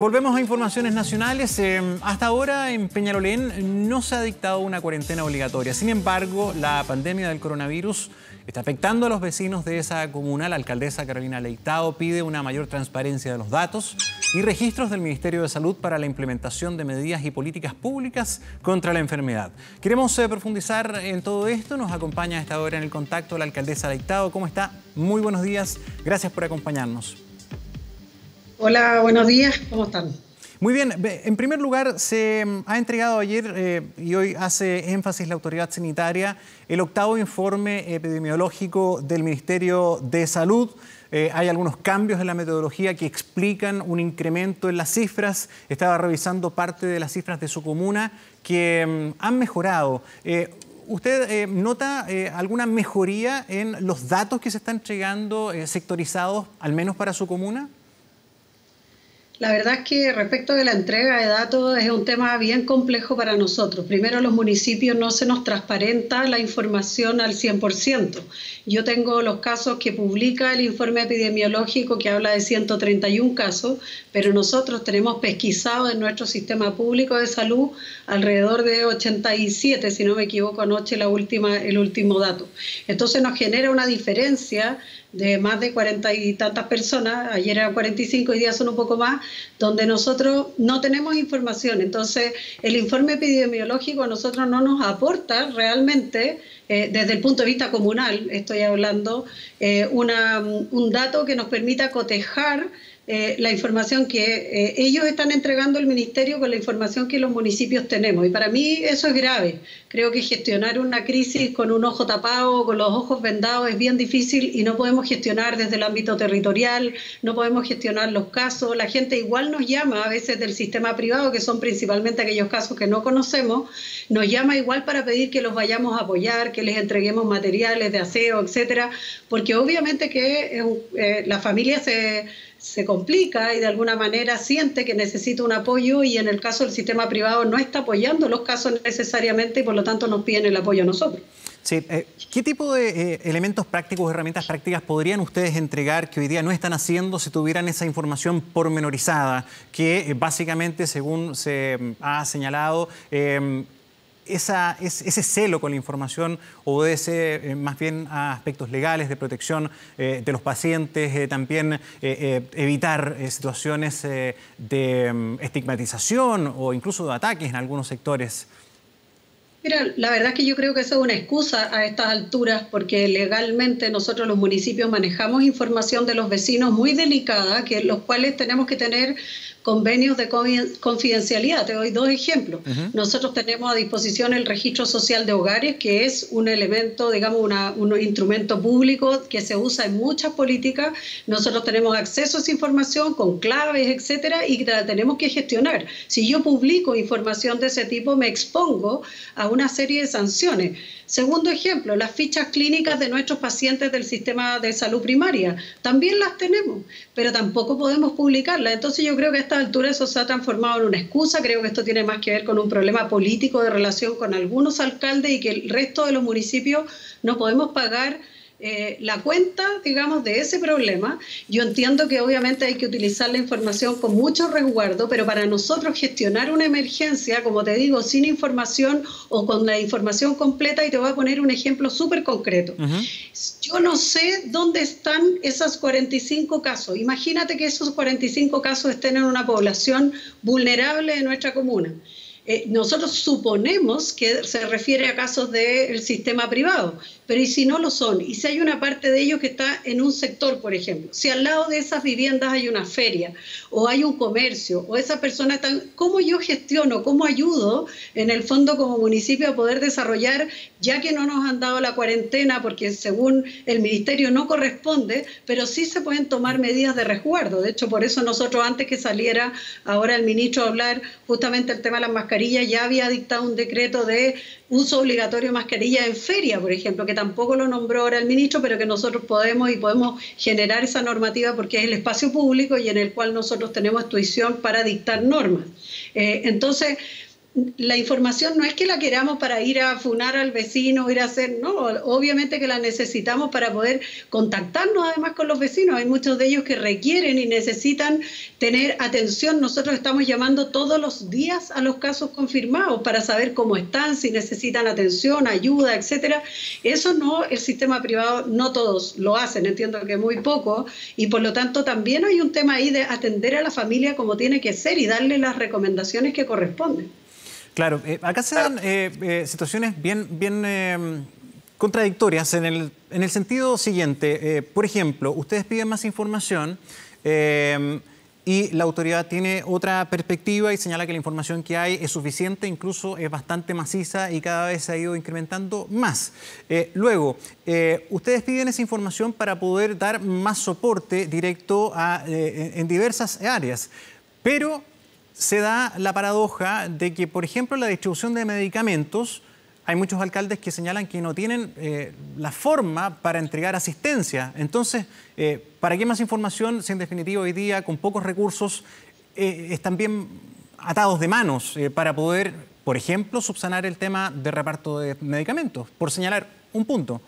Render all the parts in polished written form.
Volvemos a informaciones nacionales. Hasta ahora en Peñalolén no se ha dictado una cuarentena obligatoria. Sin embargo, la pandemia del coronavirus está afectando a los vecinos de esa comuna. La alcaldesa Carolina Leitao pide una mayor transparencia de los datos y registros del Ministerio de Salud para la implementación de medidas y políticas públicas contra la enfermedad. Queremos profundizar en todo esto. Nos acompaña a esta hora en el contacto la alcaldesa Leitao. ¿Cómo está? Muy buenos días. Gracias por acompañarnos. Hola, buenos días, ¿cómo están? Muy bien, en primer lugar se ha entregado ayer y hoy hace énfasis la autoridad sanitaria el octavo informe epidemiológico del Ministerio de Salud. Hay algunos cambios en la metodología que explican un incremento en las cifras. Estaba revisando parte de las cifras de su comuna que han mejorado. ¿Usted nota alguna mejoría en los datos que se están entregando sectorizados, al menos para su comuna? La verdad es que respecto de la entrega de datos es un tema bien complejo para nosotros. Primero, los municipios no se nos transparenta la información al 100%. Yo tengo los casos que publica el informe epidemiológico que habla de 131 casos, pero nosotros tenemos pesquisado en nuestro sistema público de salud alrededor de 87, si no me equivoco anoche el último dato. Entonces nos genera una diferencia de más de 40 y tantas personas, ayer eran 45, hoy día son un poco más, donde nosotros no tenemos información. Entonces, el informe epidemiológico a nosotros no nos aporta realmente, desde el punto de vista comunal, estoy hablando, un dato que nos permita cotejar la información que ellos están entregando al ministerio con la información que los municipios tenemos. Y para mí eso es grave. Creo que gestionar una crisis con un ojo tapado, con los ojos vendados, es bien difícil y no podemos gestionar desde el ámbito territorial, no podemos gestionar los casos. La gente igual nos llama a veces del sistema privado, que son principalmente aquellos casos que no conocemos, nos llama igual para pedir que los vayamos a apoyar, que les entreguemos materiales de aseo, etcétera, porque obviamente que la familia se complica y de alguna manera siente que necesita un apoyo y en el caso del sistema privado no está apoyando los casos necesariamente y por lo tanto nos piden el apoyo a nosotros. Sí. ¿Qué tipo de elementos prácticos, herramientas prácticas podrían ustedes entregar que hoy día no están haciendo si tuvieran esa información pormenorizada que básicamente, según se ha señalado, ese celo con la información obedece más bien a aspectos legales de protección de los pacientes, también evitar situaciones de estigmatización o incluso de ataques en algunos sectores? Mira, la verdad es que yo creo que eso es una excusa a estas alturas porque legalmente nosotros los municipios manejamos información de los vecinos muy delicada, los cuales tenemos que tener convenios de confidencialidad. Te doy dos ejemplos. Nosotros tenemos a disposición el registro social de hogares, que es un elemento, digamos, un instrumento público que se usa en muchas políticas. Nosotros tenemos acceso a esa información con claves, etcétera, y la tenemos que gestionar. Si yo publico información de ese tipo, me expongo a una serie de sanciones. Segundo ejemplo, las fichas clínicas de nuestros pacientes del sistema de salud primaria. También las tenemos, pero tampoco podemos publicarlas. Entonces yo creo que a esta altura eso se ha transformado en una excusa. Creo que esto tiene más que ver con un problema político de relación con algunos alcaldes y que el resto de los municipios no podemos pagar la cuenta, digamos, de ese problema. Yo entiendo que obviamente hay que utilizar la información con mucho resguardo, pero para nosotros gestionar una emergencia, como te digo, sin información o con la información completa, y te voy a poner un ejemplo súper concreto. Yo no sé dónde están esos 45 casos. Imagínate que esos 45 casos estén en una población vulnerable de nuestra comuna. Nosotros suponemos que se refiere a casos del sistema privado, pero ¿y si no lo son? ¿Y si hay una parte de ellos que está en un sector, por ejemplo? Si al lado de esas viviendas hay una feria o hay un comercio o esas personas están... ¿Cómo yo gestiono, cómo ayudo en el fondo como municipio a poder desarrollar, ya que no nos han dado la cuarentena porque según el ministerio no corresponde, pero sí se pueden tomar medidas de resguardo? De hecho, por eso nosotros antes que saliera ahora el ministro a hablar justamente el tema de las mascarillas, ya había dictado un decreto de uso obligatorio de mascarilla en feria, por ejemplo, que tampoco lo nombró ahora el ministro, pero que nosotros podemos generar esa normativa porque es el espacio público y en el cual nosotros tenemos instrucción para dictar normas. Entonces, la información no es que la queramos para ir a funar al vecino, ir a hacer, no, obviamente que la necesitamos para poder contactarnos además con los vecinos. Hay muchos de ellos que requieren y necesitan tener atención. Nosotros estamos llamando todos los días a los casos confirmados para saber cómo están, si necesitan atención, ayuda, etcétera. Eso no, el sistema privado no todos lo hacen, entiendo que muy poco, y por lo tanto también hay un tema ahí de atender a la familia como tiene que ser y darle las recomendaciones que corresponden. Claro, acá se dan situaciones bien contradictorias en el sentido siguiente. Por ejemplo, ustedes piden más información y la autoridad tiene otra perspectiva y señala que la información que hay es suficiente, incluso es bastante maciza y cada vez se ha ido incrementando más. Luego, ustedes piden esa información para poder dar más soporte directo en diversas áreas, pero se da la paradoja de que, por ejemplo, la distribución de medicamentos, hay muchos alcaldes que señalan que no tienen la forma para entregar asistencia. Entonces, ¿para qué más información si en definitiva hoy día con pocos recursos están bien atados de manos para poder, por ejemplo, subsanar el tema de reparto de medicamentos? Por señalar un punto.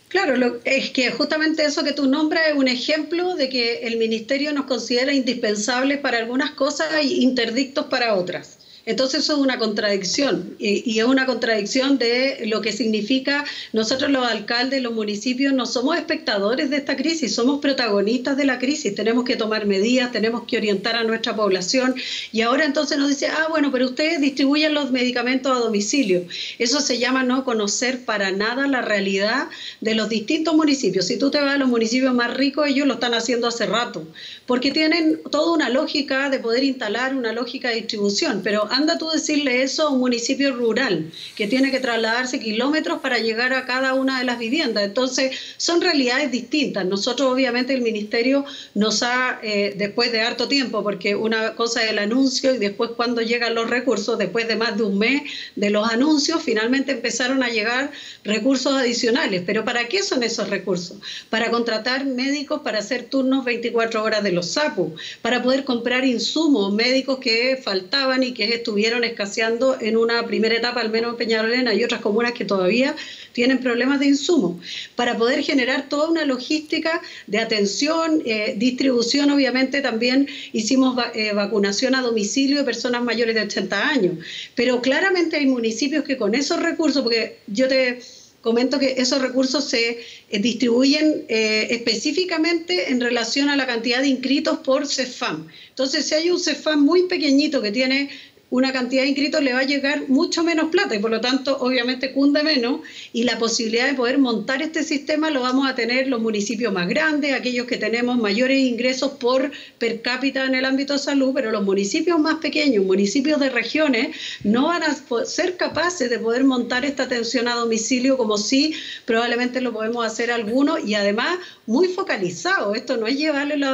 Claro, es que justamente eso que tú nombras es un ejemplo de que el Ministerio nos considera indispensables para algunas cosas e interdictos para otras. Entonces eso es una contradicción y es una contradicción de lo que significa nosotros los alcaldes, los municipios, no somos espectadores de esta crisis, somos protagonistas de la crisis, tenemos que tomar medidas, tenemos que orientar a nuestra población y ahora entonces nos dice, bueno, pero ustedes distribuyen los medicamentos a domicilio. Eso se llama no conocer para nada la realidad de los distintos municipios. Si tú te vas a los municipios más ricos, ellos lo están haciendo hace rato, porque tienen toda una lógica de poder instalar una lógica de distribución, pero anda tú decirle eso a un municipio rural que tiene que trasladarse kilómetros para llegar a cada una de las viviendas. Entonces, son realidades distintas. Nosotros, obviamente, el Ministerio nos ha, después de harto tiempo, porque una cosa es el anuncio y después cuando llegan los recursos, después de más de un mes de los anuncios, finalmente empezaron a llegar recursos adicionales. ¿Pero para qué son esos recursos? Para contratar médicos para hacer turnos 24 horas de los SAPU, para poder comprar insumos médicos que faltaban y que estuvieron escaseando en una primera etapa, al menos en Peñalolena y otras comunas que todavía tienen problemas de insumos, para poder generar toda una logística de atención, distribución. Obviamente también hicimos vacunación a domicilio de personas mayores de 80 años, pero claramente hay municipios que con esos recursos, porque yo te comento que esos recursos se distribuyen específicamente en relación a la cantidad de inscritos por CEFAM. Entonces, si hay un CEFAM muy pequeñito que tiene una cantidad de inscritos, le va a llegar mucho menos plata y por lo tanto obviamente cunde menos, y la posibilidad de poder montar este sistema lo vamos a tener los municipios más grandes, aquellos que tenemos mayores ingresos por per cápita en el ámbito de salud, pero los municipios más pequeños, municipios de regiones, no van a ser capaces de poder montar esta atención a domicilio como sí probablemente lo podemos hacer algunos, y además muy focalizado. Esto no es llevarle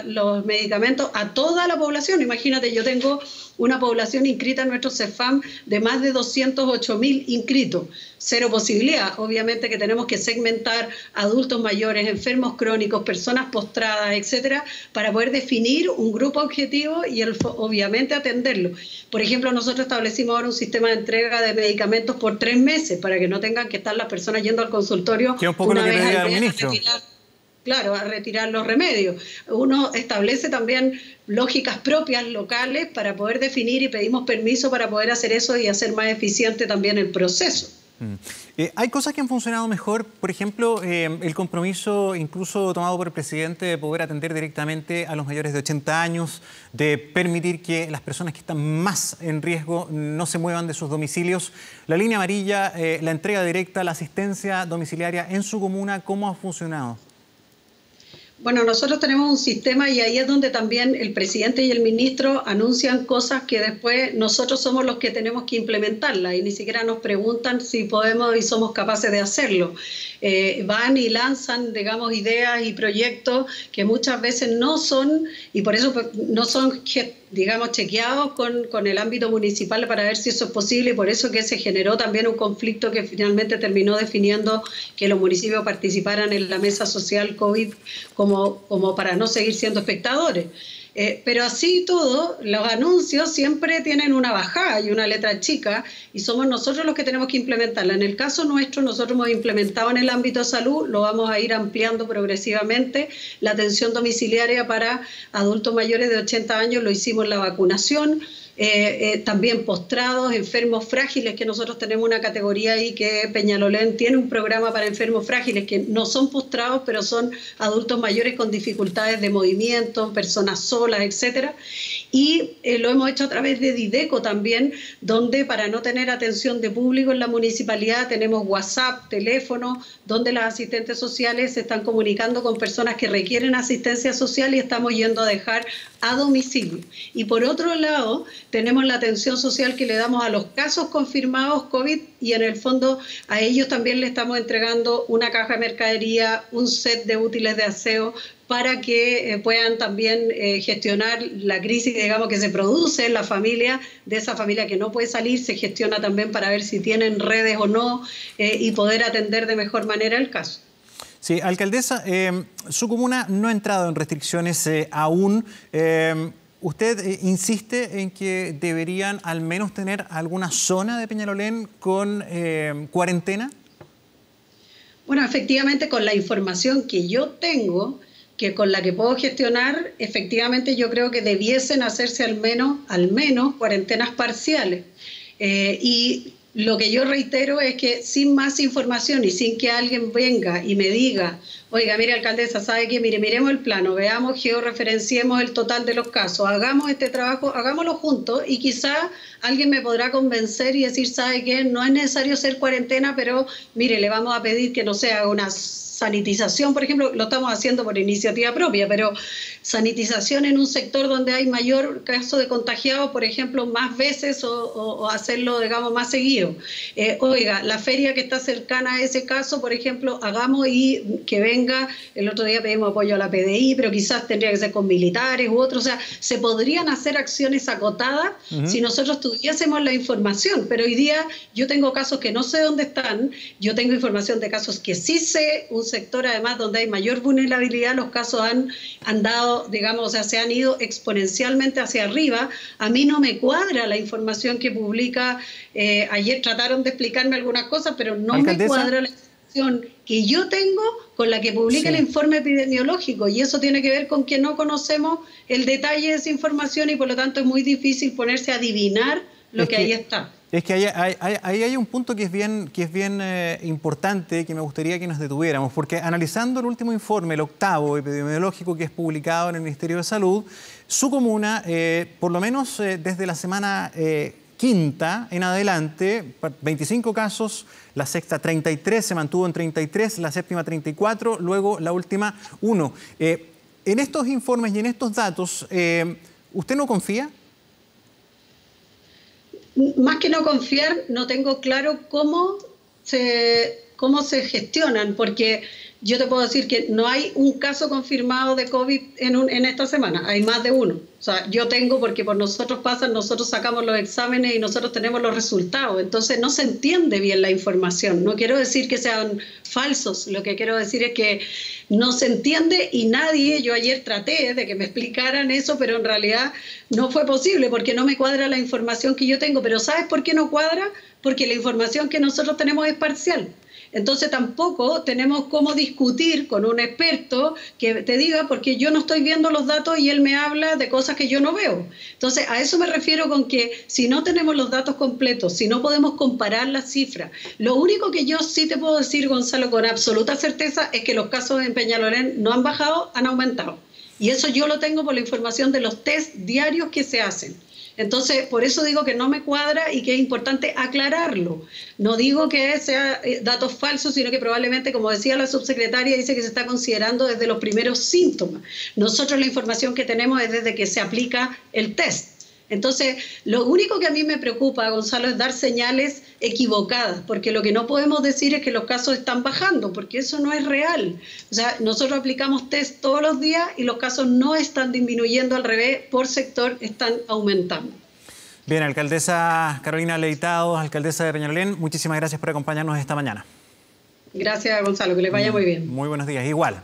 los medicamentos a toda la población. Imagínate, yo tengo una población inscrita en nuestro CEFAM de más de 208.000 inscritos. Cero posibilidad. Obviamente que tenemos que segmentar adultos mayores, enfermos crónicos, personas postradas, etcétera, para poder definir un grupo objetivo y obviamente atenderlo. Por ejemplo, nosotros establecimos ahora un sistema de entrega de medicamentos por 3 meses para que no tengan que estar las personas yendo al consultorio que un poco una lo que vez pedía al el mes ministro. Claro, a retirar los remedios. Uno establece también lógicas propias locales para poder definir y pedimos permiso para poder hacer eso y hacer más eficiente también el proceso. Hay cosas que han funcionado mejor, por ejemplo, el compromiso incluso tomado por el presidente de poder atender directamente a los mayores de 80 años, de permitir que las personas que están más en riesgo no se muevan de sus domicilios. La línea amarilla, la entrega directa, la asistencia domiciliaria en su comuna, ¿cómo ha funcionado? Bueno, nosotros tenemos un sistema y ahí es donde también el presidente y el ministro anuncian cosas que después nosotros somos los que tenemos que implementarlas y ni siquiera nos preguntan si podemos y somos capaces de hacerlo. Van y lanzan, digamos, ideas y proyectos que muchas veces no son, y por eso no son, digamos, chequeados con el ámbito municipal para ver si eso es posible, y por eso que se generó también un conflicto que finalmente terminó definiendo que los municipios participaran en la mesa social COVID como para no seguir siendo espectadores. Pero así todo, los anuncios siempre tienen una bajada y una letra chica y somos nosotros los que tenemos que implementarla. En el caso nuestro, nosotros hemos implementado en el ámbito de salud, lo vamos a ir ampliando progresivamente, la atención domiciliaria para adultos mayores de 80 años, lo hicimos en la vacunación. También postrados, enfermos frágiles, que nosotros tenemos una categoría ahí que Peñalolén tiene un programa para enfermos frágiles que no son postrados, pero son adultos mayores con dificultades de movimiento, personas solas, etcétera. Y lo hemos hecho a través de Dideco también, donde para no tener atención de público en la municipalidad tenemos WhatsApp, teléfono, donde las asistentes sociales se están comunicando con personas que requieren asistencia social y estamos yendo a dejar a domicilio. Y por otro lado, tenemos la atención social que le damos a los casos confirmados COVID y en el fondo a ellos también le estamos entregando una caja de mercadería, un set de útiles de aseo para que puedan también gestionar la crisis, digamos, que se produce en la familia, de esa familia que no puede salir, se gestiona también para ver si tienen redes o no y poder atender de mejor manera el caso. Sí, alcaldesa, su comuna no ha entrado en restricciones aún. ¿Usted insiste en que deberían al menos tener alguna zona de Peñalolén con cuarentena? Bueno, efectivamente, con la información que yo tengo, que con la que puedo gestionar, efectivamente yo creo que debiesen hacerse al menos cuarentenas parciales. Y lo que yo reitero es que sin más información y sin que alguien venga y me diga, oiga, mire alcaldesa, ¿sabe qué? Mire, miremos el plano, veamos, georreferenciemos el total de los casos, hagamos este trabajo, hagámoslo juntos y quizá alguien me podrá convencer y decir, ¿sabe qué? No es necesario hacer cuarentena, pero mire, le vamos a pedir que no sea una sanitización, por ejemplo, lo estamos haciendo por iniciativa propia, pero sanitización en un sector donde hay mayor caso de contagiados, por ejemplo, más veces o hacerlo, digamos, más seguido. Oiga, la feria que está cercana a ese caso, por ejemplo, hagamos y que venga, el otro día pedimos apoyo a la PDI, pero quizás tendría que ser con militares u otros, o sea, se podrían hacer acciones acotadas si nosotros tuviésemos la información, pero hoy día yo tengo casos que no sé dónde están, yo tengo información de casos que sí sé, un sector además donde hay mayor vulnerabilidad, los casos han dado, digamos, o sea, se han ido exponencialmente hacia arriba. A mí no me cuadra la información que publica, ayer trataron de explicarme algunas cosas, pero no me cuadra la información que yo tengo con la que publica el informe epidemiológico y eso tiene que ver con que no conocemos el detalle de esa información y por lo tanto es muy difícil ponerse a adivinar lo que ahí está. Es que ahí hay un punto que es bien importante, que me gustaría que nos detuviéramos, porque analizando el último informe, el octavo epidemiológico que es publicado en el Ministerio de Salud, su comuna, por lo menos desde la semana quinta en adelante, 25 casos, la sexta 33, se mantuvo en 33, la séptima 34, luego la última 1. En estos informes y en estos datos, ¿usted no confía? Más que no confiar, no tengo claro cómo se gestionan, porque yo te puedo decir que no hay un caso confirmado de COVID en esta semana, hay más de uno. O sea, yo tengo, porque por nosotros pasan, nosotros sacamos los exámenes y nosotros tenemos los resultados, entonces no se entiende bien la información. No quiero decir que sean falsos, lo que quiero decir es que no se entiende y nadie, yo ayer traté de que me explicaran eso, pero en realidad no fue posible porque no me cuadra la información que yo tengo. Pero ¿sabes por qué no cuadra? Porque la información que nosotros tenemos es parcial. Entonces tampoco tenemos cómo discutir con un experto que te diga, porque yo no estoy viendo los datos y él me habla de cosas que yo no veo. Entonces a eso me refiero con que si no tenemos los datos completos, si no podemos comparar las cifras, lo único que yo sí te puedo decir, Gonzalo, con absoluta certeza es que los casos en Peñalolén no han bajado, han aumentado. Y eso yo lo tengo por la información de los test diarios que se hacen. Entonces, por eso digo que no me cuadra y que es importante aclararlo. No digo que sea datos falsos, sino que probablemente, como decía la subsecretaria, dice que se está considerando desde los primeros síntomas. Nosotros la información que tenemos es desde que se aplica el test. Entonces, lo único que a mí me preocupa, Gonzalo, es dar señales equivocadas, porque lo que no podemos decir es que los casos están bajando, porque eso no es real. O sea, nosotros aplicamos test todos los días y los casos no están disminuyendo, al revés, por sector están aumentando. Bien, alcaldesa Carolina Leitado, alcaldesa de Peñalolén, muchísimas gracias por acompañarnos esta mañana. Gracias, Gonzalo, que les vaya muy bien. Muy buenos días, igual.